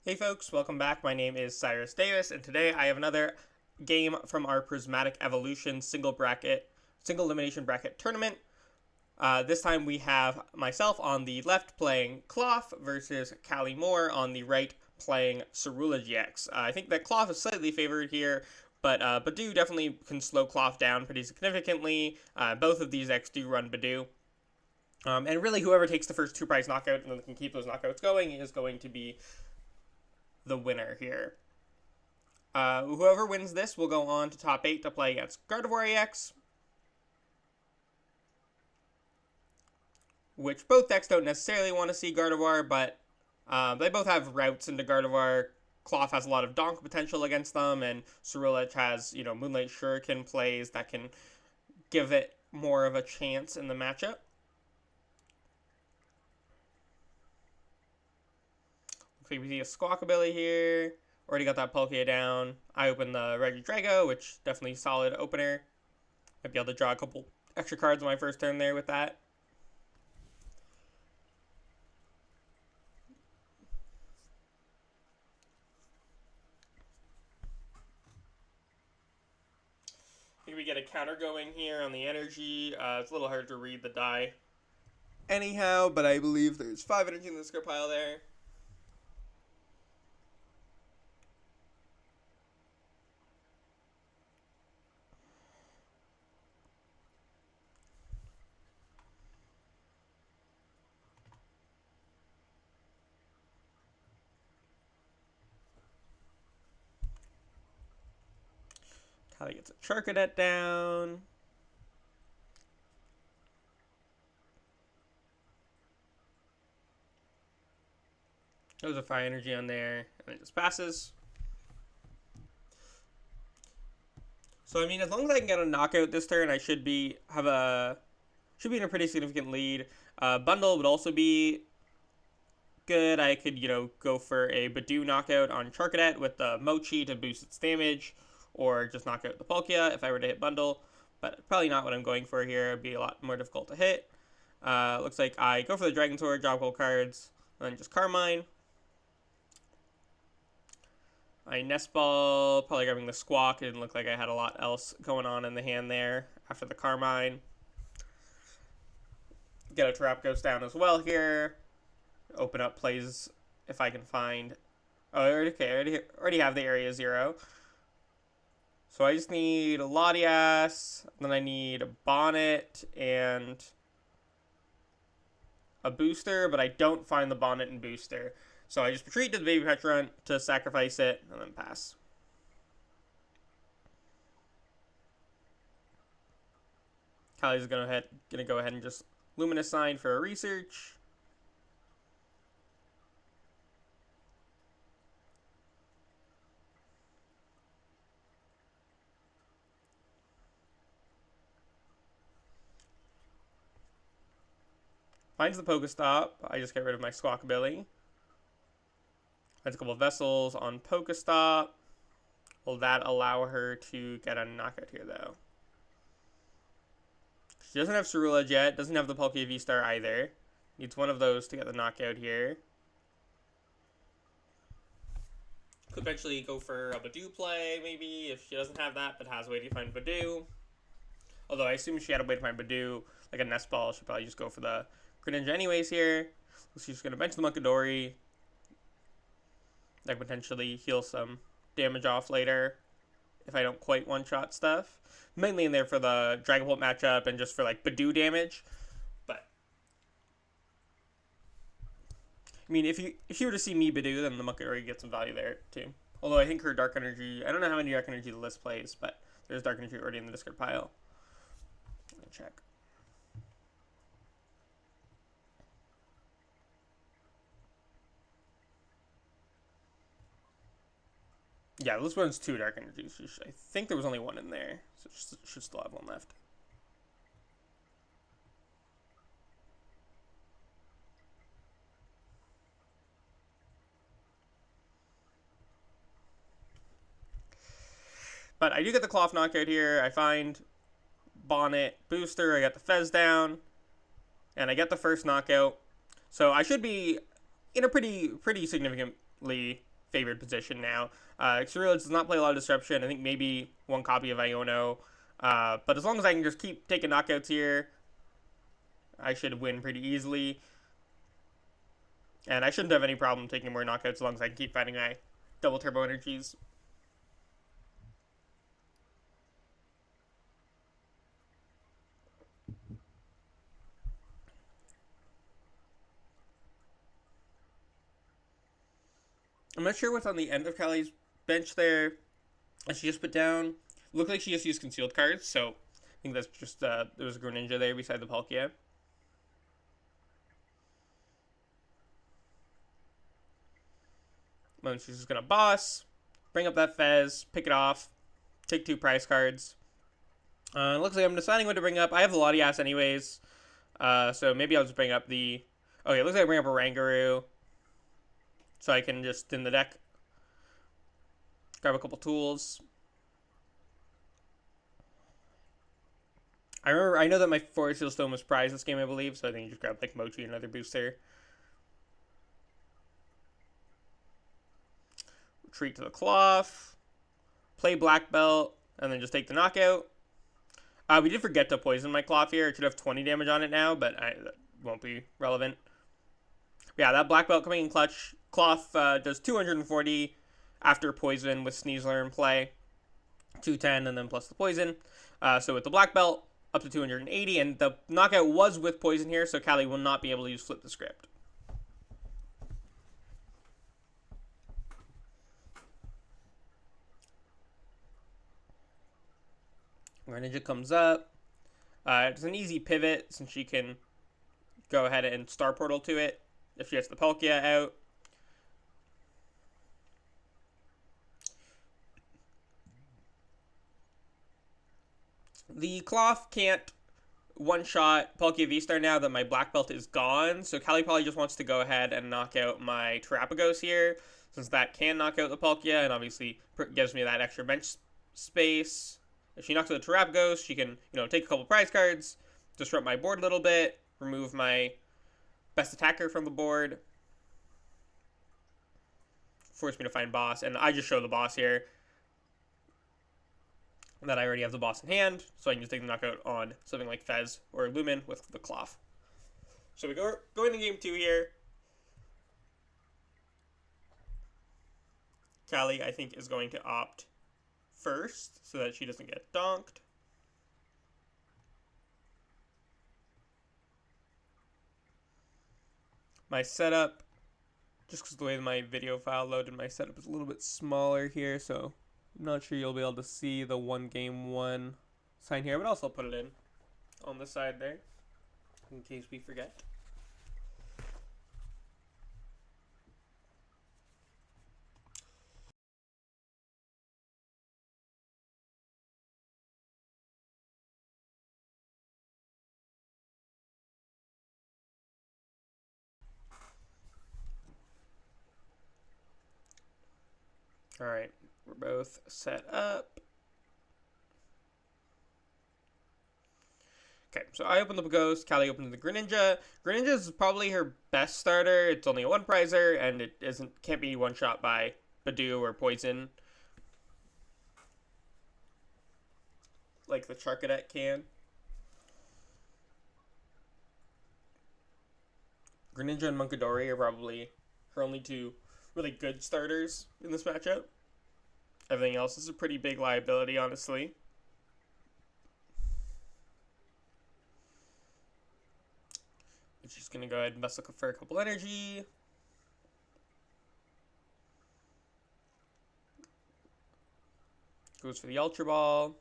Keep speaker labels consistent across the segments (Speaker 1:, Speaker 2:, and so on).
Speaker 1: Hey folks, welcome back. My name is Cyrus Davis, and today I have another game from our Prismatic Evolution single elimination bracket tournament. This time we have myself on the left playing Klawf versus Callie on the right playing Ceruledge EX. I think that Klawf is slightly favored here, but Budew definitely can slow Klawf down pretty significantly. Both of these X do run Budew. And really, whoever takes the first two prize knockout and then can keep those knockouts going is going to be the winner here. Whoever wins this will go on to top 8 to play against Gardevoir EX, which both decks don't necessarily want to see Gardevoir, but they both have routes into Gardevoir. Klawf has a lot of donk potential against them, and Ceruledge has, Moonlight Shuriken plays that can give it more of a chance in the matchup. Looks like we see a Squawkabilly here. Already got that Palkia down. I opened the Regidrago, which definitely solid opener. Might be able to draw a couple extra cards on my first turn there with that. I think we get a counter going here on the energy. It's a little hard to read the die anyhow, but I believe there's 5 energy in the discard pile there. Callie gets a Charcadet down. There's a Fire Energy on there, and it just passes. So I mean, as long as I can get a knockout this turn, I should be in a pretty significant lead. Bundle would also be good. I could go for a Budew knockout on Charcadet with the Mochi to boost its damage, or just knock out the Palkia if I were to hit Bundle, but probably not what I'm going for here. It'd be a lot more difficult to hit. Looks like I go for the Dragon Sword, draw a couple cards, and then just Carmine. I Nest Ball, probably grabbing the Squawk. It didn't look like I had a lot else going on in the hand there after the Carmine. Get a Trap Ghost down as well here. Open up plays if I can find... Oh, I already have the Area 0. So I just need a Latias, then I need a Bonnet and a Booster, but I don't find the Bonnet and Booster. So I just retreat to the Baby Petrant to sacrifice it, and then pass. Callie's gonna go ahead and just Luminous Sign for a research. Finds the PokéStop. I just get rid of my Squawkabilly. Finds a couple of Vessels on PokéStop. Will that allow her to get a knockout here, though? She doesn't have Ceruledge yet. Doesn't have the Palkia VSTAR either. Needs one of those to get the knockout here. Could eventually go for a Budew play, maybe, if she doesn't have that, but has a way to find Budew. Although I assume she had a way to find Budew, like a Nest Ball, she'd probably just go for the Greninja anyways here. So she's going to bench the Munkidori. That could potentially heal some damage off later if I don't quite one-shot stuff. Mainly in there for the Dragon Bolt matchup and just for like Budew damage. But I mean, if you were to see me Budew, then the Munkidori gets some value there too. Although I think her Dark Energy, I don't know how many Dark Energy the list plays, but there's Dark Energy already in the discard pile. Let me check. Yeah, this one's 2 Dark Energies. I think there was only 1 in there, so it should still have 1 left. But I do get the Klawf knockout here. I find Bonnet Booster. I got the Fez down, and I get the first knockout. So I should be in a pretty significantly favored position now. Ceruledge does not play a lot of disruption. I think maybe one copy of Iono. But as long as I can just keep taking knockouts here, I should win pretty easily. And I shouldn't have any problem taking more knockouts as long as I can keep finding my double turbo energies. I'm not sure what's on the end of Callie's bench there. She just put down. Looked like she just used concealed cards, so I think that's just there was a Greninja there beside the Palkia. Then she's just gonna boss, bring up that Fez, pick it off, take 2 prize cards. Looks like I'm deciding what to bring up. I have the Latias anyways, so maybe I'll just bring up the. Okay, looks like I bring up Oranguru, so I can just in the deck grab a couple tools. I know that my Forest Seal Stone was prized this game, I believe, so I think you just grab like Mochi and another booster. Retreat to the Klawf, play Black Belt, and then just take the knockout. We did forget to poison my Klawf here. It should have 20 damage on it now, but that won't be relevant. Yeah, that Black Belt coming in clutch. Klawf does 240 after poison with Sneasler in play. 210 and then plus the poison. So with the Black Belt, up to 280, and the knockout was with poison here, so Callie will not be able to use Flip the Script. Greninja comes up. It's an easy pivot since she can go ahead and Star Portal to it if she gets the Palkia out. The Klawf can't one-shot Palkia VSTAR now that my Black Belt is gone, so Callie probably just wants to go ahead and knock out my Terapagos here, since that can knock out the Palkia, and obviously gives me that extra bench space. If she knocks out the Terapagos, she can, take a couple prize cards, disrupt my board a little bit, remove my best attacker from the board, force me to find boss, and I just show the boss here. That I already have the boss in hand, so I can just take the knockout on something like Fez or Lumen with the Klawf. So we go into game 2 here. Callie, I think, is going to opt first so that she doesn't get donked. My setup, just because the way my video file loaded, my setup is a little bit smaller here, so I'm not sure you'll be able to see the 1 game 1 sign here, but also put it in on the side there in case we forget. All right, we're both set up. Okay, so I opened the Ghost, Callie opened the Greninja. Greninja is probably her best starter. It's only a 1-prizer, and it can't be one-shot by Budew or Poison, like the Charcadet can. Greninja and Munkidori are probably her only 2 really good starters in this matchup. Everything else is a pretty big liability, honestly. She's going to go ahead and Vessel for a couple energy. Goes for the Ultra Ball.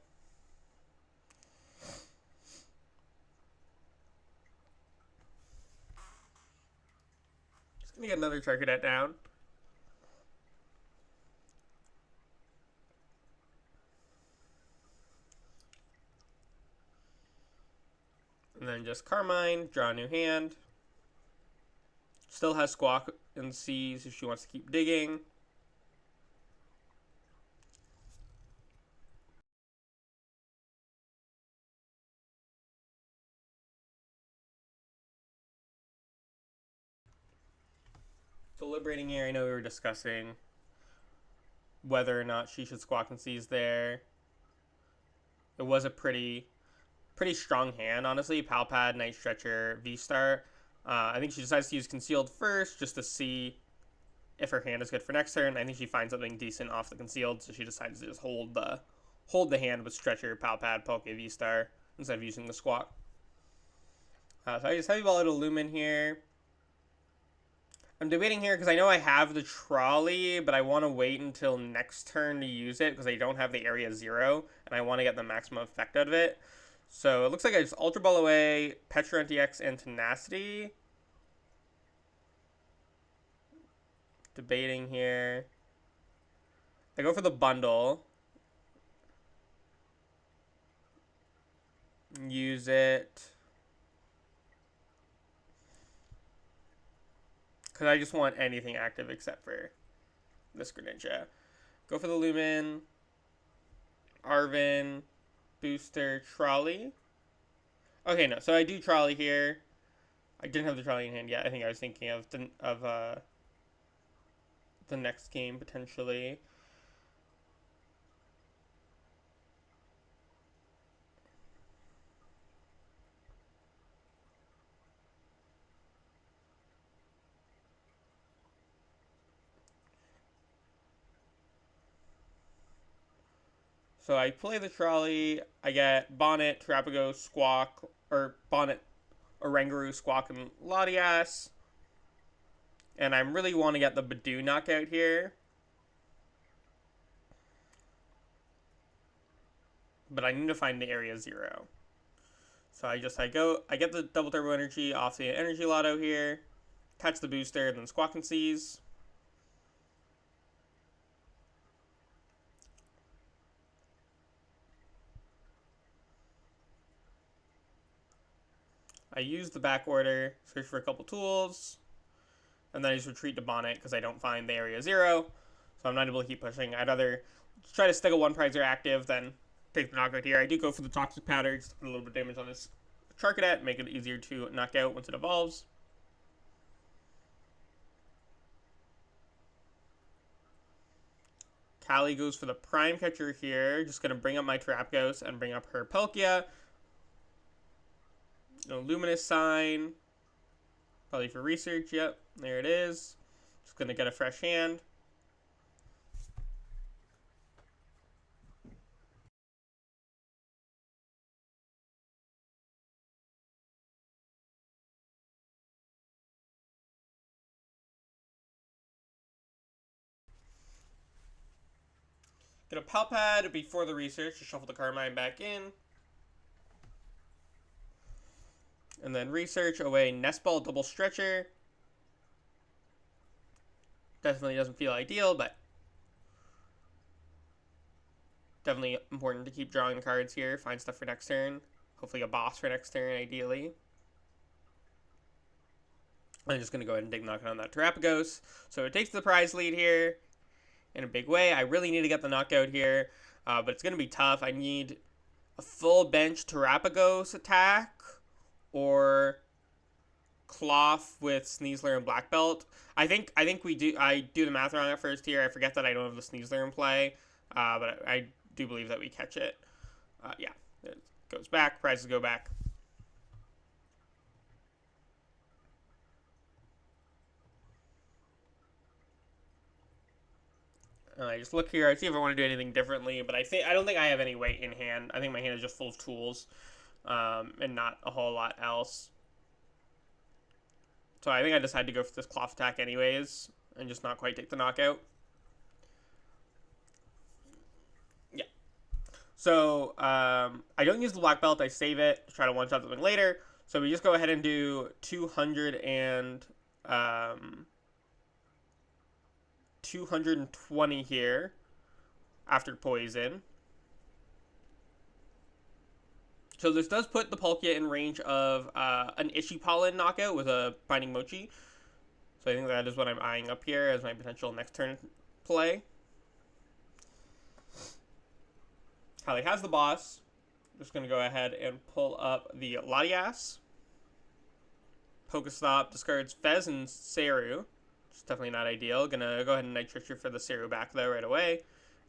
Speaker 1: Just going to get another Charcadet down. And then just Carmine, draw a new hand. Still has Squawk in the Seas if she wants to keep digging. Deliberating here, I know we were discussing whether or not she should Squawk and Seize there. It was a pretty strong hand, honestly. Pal Pad, Night Stretcher, VSTAR. I think she decides to use Concealed first just to see if her hand is good for next turn. I think she finds something decent off the Concealed, so she decides to just hold the hand with Stretcher, Pal Pad, Poke, VSTAR instead of using the Squawk. So I just Heavy Ball it a Lumen here. I'm debating here because I know I have the Trolley, but I want to wait until next turn to use it because I don't have the Area 0, and I want to get the maximum effect out of it. So it looks like I just Ultra Ball away, Petra NTX, and Tenacity. Debating here. I go for the bundle. Use it. Because I just want anything active except for this Greninja. Go for the Lumen. Arven. Booster. Trolley. Okay, no. So I do Trolley here. I didn't have the Trolley in hand yet. I think I was thinking of the next game, potentially. So I play the Trolley, I get Bonnet, Terapagos, Squawk, or Bonnet, Oranguru, Squawk, and Latias. And I really want to get the Budew knockout here. But I need to find the Area 0. So I get the Double Turbo Energy off the Energy Lotto here, catch the booster, and then Squawk and Seize. I use the back order, search for a couple tools, and then I just retreat to Bonnet because I don't find the Area 0, so I'm not able to keep pushing. I'd rather try to stick a one prizer active than take the knockout here. I do go for the Toxic Powder just to put a little bit of damage on this Charcadet, make it easier to knock out once it evolves. Callie goes for the Prime Catcher here, just going to bring up my Terapagos and bring up her Palkia. No Luminous Sign. Probably for research. Yep, there it is. Just going to get a fresh hand. Get a Pal Pad before the research to shuffle the Carmine back in. And then research away Nest Ball Double Stretcher. Definitely doesn't feel ideal, but definitely important to keep drawing the cards here. Find stuff for next turn. Hopefully a boss for next turn, ideally. I'm just going to go ahead and dig knockout on that Terapagos. So it takes the prize lead here in a big way. I really need to get the knockout here, but it's going to be tough. I need a full bench Terapagos attack or Klawf with Sneasler and Black Belt. I think I do the math wrong at first here. I forget that I don't have the Sneasler in play, but I do believe that we catch it. Yeah, it goes back. Prizes go back. I just look here. I see if I want to do anything differently, but I don't think I have any weight in hand. I think my hand is just full of tools, and not a whole lot else. So I think I decided to go for this Klawf attack anyways, and just not quite take the knockout. Yeah. So I don't use the Black Belt. I save it to try to one-shot something later. So we just go ahead and do 220 here after Poison. So this does put the Palkia in range of an Ishii-Pollen knockout with a Binding Mochi. So I think that is what I'm eyeing up here as my potential next turn play. Callie has the boss. Just going to go ahead and pull up the Latias. PokéStop discards Fez and Ceru. It's definitely not ideal. Gonna go ahead and Night Stretcher for the Ceruledge back though right away.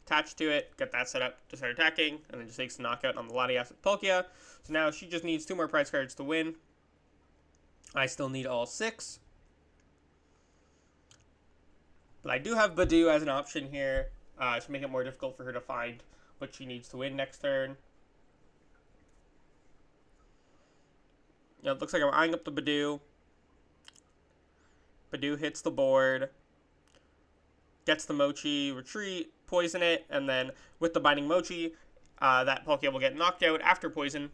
Speaker 1: Attach to it, get that set up to start attacking, and then just takes the knockout on the Latias with Palkia. So now she just needs 2 more prize cards to win. I still need all 6. But I do have Budew as an option here to make it more difficult for her to find what she needs to win next turn. Yeah, it looks like I'm eyeing up the Budew. Budew hits the board, gets the Mochi, retreat, poison it, and then with the Binding Mochi, that Palkia will get knocked out after poison.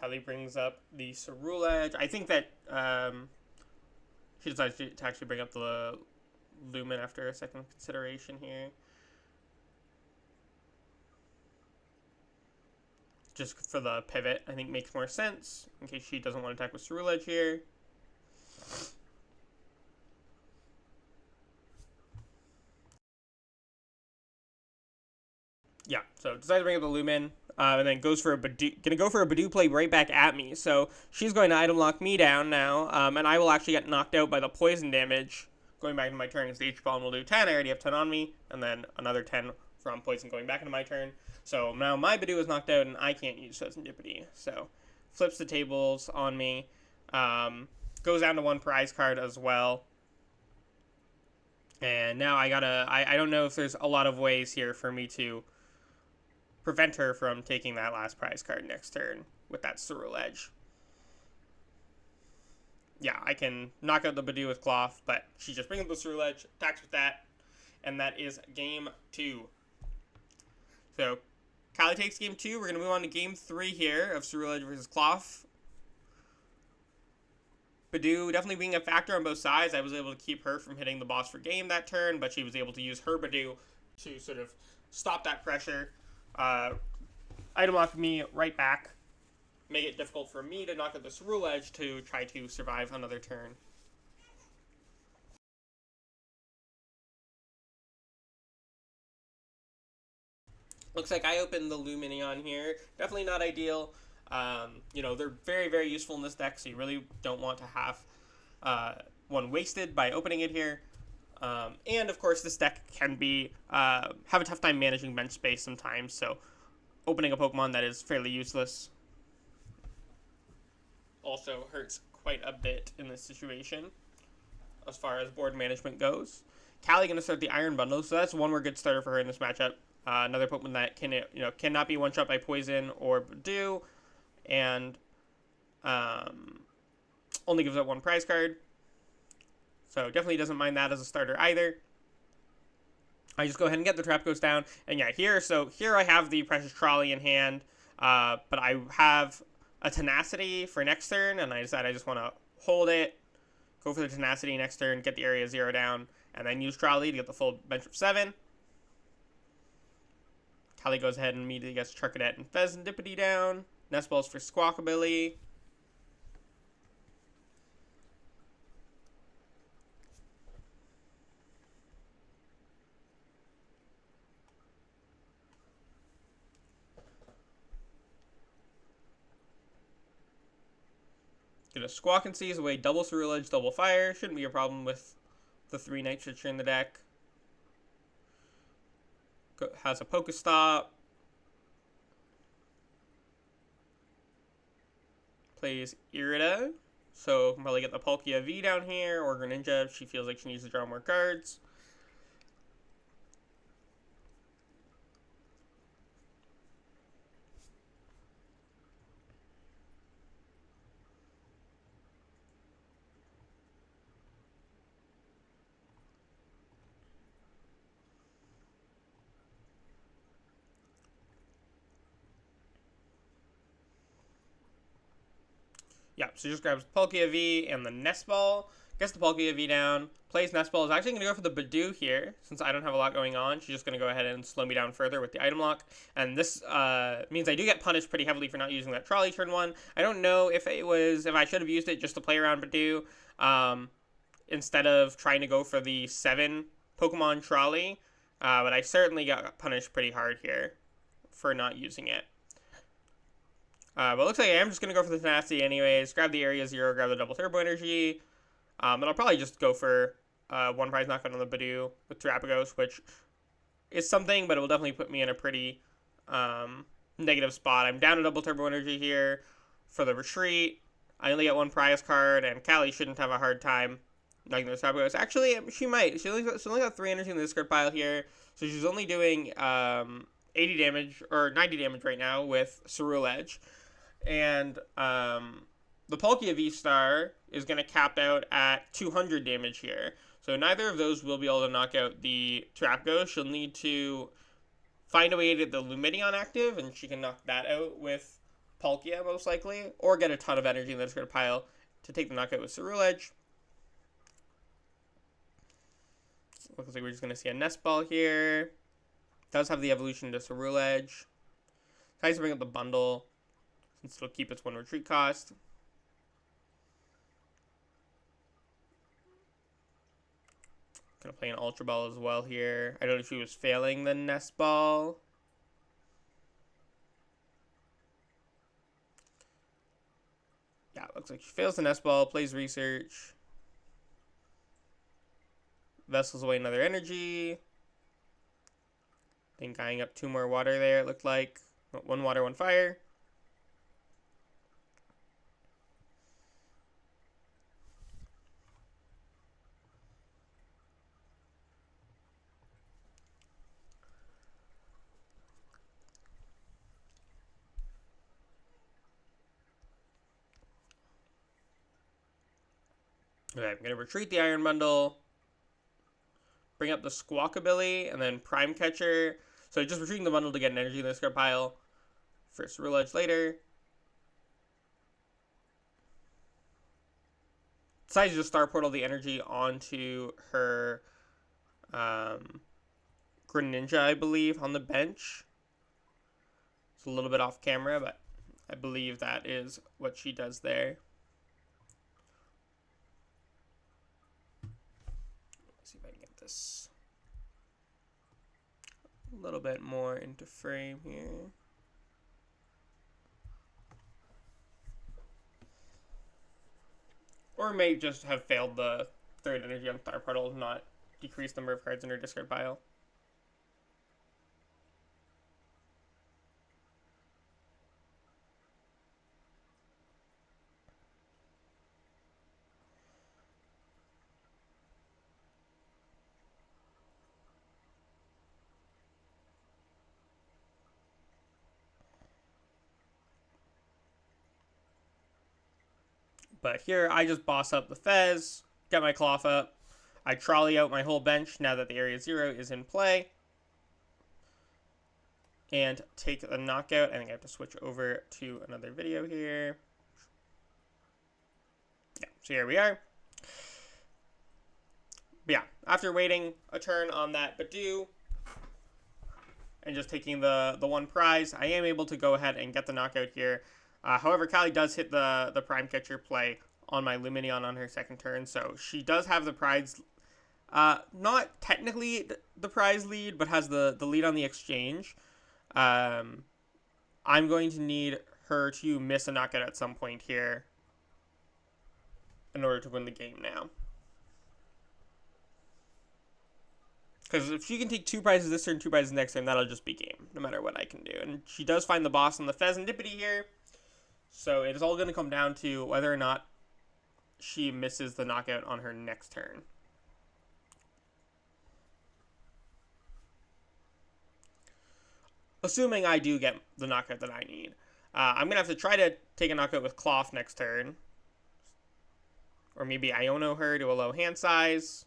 Speaker 1: Callie brings up the Ceruledge. I think that she decides to actually bring up the Lumen after a second consideration here. Just for the pivot, I think makes more sense, in case she doesn't want to attack with Ceruledge here. Yeah, so decides to bring up the Lumen, and then goes for a Budew, gonna go for a Budew play right back at me. So she's going to item lock me down now, and I will actually get knocked out by the poison damage. Going back into my turn, because the H bomb will do 10. I already have 10 on me, and then another 10 from poison going back into my turn. So now my Budew is knocked out, and I can't use Fezandipiti. So flips the tables on me. Goes down to 1 prize card as well. And now I gotta, I don't know if there's a lot of ways here for me to prevent her from taking that last prize card next turn with that Ceruledge. Yeah, I can knock out the Budew with Klawf, but she just brings up the Ceruledge, attacks with that, and that is game 2. So, Callie takes game 2. We're going to move on to game 3 here of Ceruledge versus Klawf. Budew definitely being a factor on both sides. I was able to keep her from hitting the boss for game that turn, but she was able to use her Budew to sort of stop that pressure. Item lock me right back. Make it difficult for me to knock out the Ceruledge to try to survive another turn. Looks like I opened the Lumineon here. Definitely not ideal. You know, they're very, very useful in this deck, so you really don't want to have one wasted by opening it here. And, of course, this deck can be have a tough time managing bench space sometimes, so opening a Pokemon that is fairly useless also hurts quite a bit in this situation as far as board management goes. Callie going to start the Iron Bundle, so that's one more good starter for her in this matchup. Another Pokemon that cannot be one-shot by Poison or Budew, and only gives up 1 prize card. So definitely doesn't mind that as a starter either. I just go ahead and get the Trap Ghost down. And yeah, here I have the Precious Trolley in hand, but I have a Tenacity for next turn, and I decide I just want to hold it, go for the Tenacity next turn, get the Area 0 down, and then use Trolley to get the full bench of 7. Callie goes ahead and immediately gets Charcadet and Fezandipiti down. Nest Balls for Squawkabilly. Get a Squawk and Seize away, double Ceruledge, double Fire. Shouldn't be a problem with the 3 Night Stretcher in the deck. Has a PokéStop. Plays Irida. So can probably get the Palkia V down here, or Greninja if she feels like she needs to draw more cards. Yeah, so just grabs Palkia V and the Nest Ball, gets the Palkia V down, plays Nest Ball. Is actually going to go for the Budew here, since I don't have a lot going on. She's just going to go ahead and slow me down further with the item lock. And this means I do get punished pretty heavily for not using that Trolley turn 1. I don't know if I should have used it just to play around Budew, instead of trying to go for the 7 Pokemon Trolley. But I certainly got punished pretty hard here for not using it. But it looks like I am just going to go for the Tenacity anyways. Grab the Area 0, grab the double Turbo Energy. And I'll probably just go for one prize knockout on the Budew with Terapagos, which is something, but it will definitely put me in a pretty negative spot. I'm down to double Turbo Energy here for the retreat. I only get one prize card, and Callie shouldn't have a hard time knocking those Terapagos. Actually, she might. She only got 3 energy in the discard pile here, so she's only doing 80 damage, or 90 damage right now with Ceruledge. And the Palkia VSTAR is going to cap out at 200 damage here. So neither of those will be able to knock out the Terapagos. She'll need to find a way to get the Lumineon active, and she can knock that out with Palkia most likely, or get a ton of energy in the discard pile to take the knockout with Ceruledge. Looks like we're just going to see a Nest Ball here. Does have the evolution to Ceruledge. Nice to bring up the bundle, since it'll keep its 1 retreat cost. Gonna play an Ultra Ball as well here. I don't know if she was failing the Nest Ball. Yeah, it looks like she fails the Nest Ball, plays Research. Vessels away another energy. Then guying up 2 more water there, it looked like. 1 water, 1 fire. Okay, I'm going to retreat the Iron Bundle. Bring up the Squawkabilly, and then Prime Catcher. So just retreating the bundle to get an energy in the discard pile for Ceruledge later. Decides to just Star Portal the energy onto her Greninja, I believe, on the bench. It's a little bit off camera, but I believe that is what she does there. Let's see if I can get this a little bit more into frame here. Or may just have failed the 3rd energy on Star Portal, not decrease the number of cards in her discard pile. But here, I just boss up the Fez, get my Klawf up. I trolley out my whole bench now that the Area 0 is in play. And take a knockout. I think I have to switch over to another video here. Yeah, so here we are. But yeah, after waiting a turn on that Budew and just taking the 1 prize, I am able to go ahead and get the knockout here. However, Callie does hit the Prime Catcher play on my Lumineon on her 2nd turn, so she does have the prize, not technically the prize lead, but has the lead on the exchange. I'm going to need her to miss a knockout at some point here in order to win the game now. Because if she can take 2 prizes this turn, 2 prizes next turn, that'll just be game, no matter what I can do. And she does find the boss on the Fezandipiti here. So it is all going to come down to whether or not she misses the knockout on her next turn. Assuming I do get the knockout that I need. I'm going to have to try to take a knockout with Klawf next turn. Or maybe Iono her to a low hand size.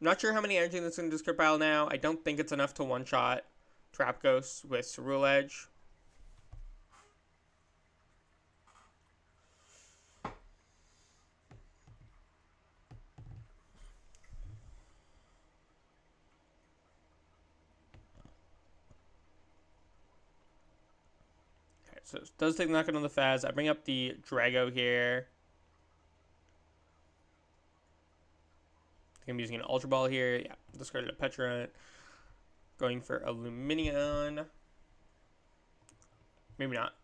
Speaker 1: I'm not sure how many energy that's in the discard pile now. I don't think it's enough to one-shot Terapagos with Ceruledge. Okay, so it does take the knockout on the Faz. I bring up the Drago here. I'm using an Ultra Ball here. Yeah, discarded a Petra. Going for a Lumineon. Maybe not.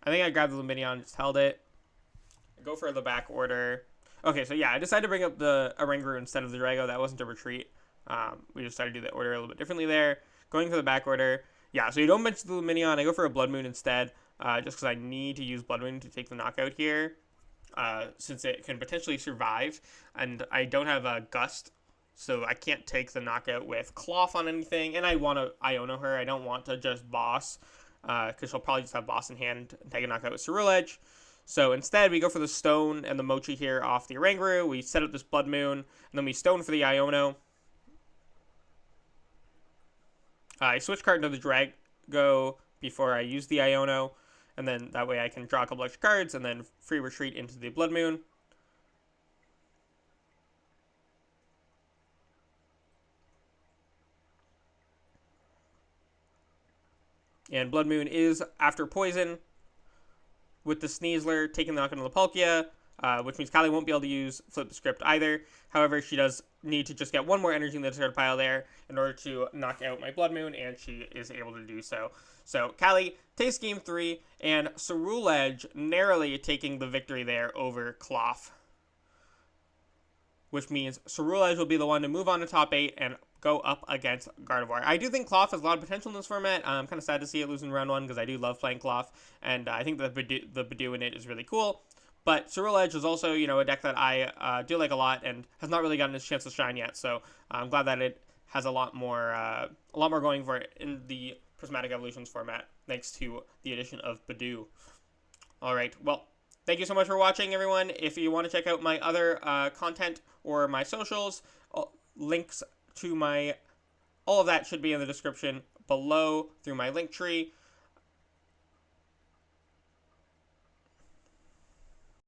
Speaker 1: I think I grabbed the Lumineon and just held it. Go for the back order. Okay, so yeah, I decided to bring up the Oranguru instead of the Drago. That wasn't a retreat. We just decided to do the order a little bit differently there. Going for the back order. Yeah, so you don't mention the Lumineon. I go for a Blood Moon instead, just because I need to use Blood Moon to take the knockout here, since it can potentially survive. And I don't have a Gust, so I can't take the knockout with Klawf on anything. And I want to Iono her. I don't want to just boss, because she'll probably just have boss in hand and take a knockout with Ceruledge. So instead, we go for the Stone and the Mochi here off the Oranguru. We set up this Blood Moon, and then we Stone for the Iono. I switch card to the Drago before I use the Iono, and then that way I can draw a couple extra cards, and then free retreat into the Blood Moon. And Blood Moon is after Poison, with the Sneasler taking the knock into the Palkia, which means Callie won't be able to use Flip the Script either. However, she does need to just get one more energy in the discard pile there in order to knock out my Blood Moon, and she is able to do so. So Callie takes game 3, and Ceruledge narrowly taking the victory there over Klawf, which means Ceruledge will be the one to move on to top 8 and go up against Gardevoir. I do think Klawf has a lot of potential in this format. I'm kind of sad to see it lose in round 1 because I do love playing Klawf, and I think the Budew in it is really cool. But Ceruledge is also, a deck that I do like a lot and has not really gotten its chance to shine yet. So I'm glad that it has a lot more going for it in the Prismatic Evolutions format, thanks to the addition of Budew. All right, well, thank you so much for watching, everyone. If you want to check out my other content or my socials, links to all of that should be in the description below through my link tree.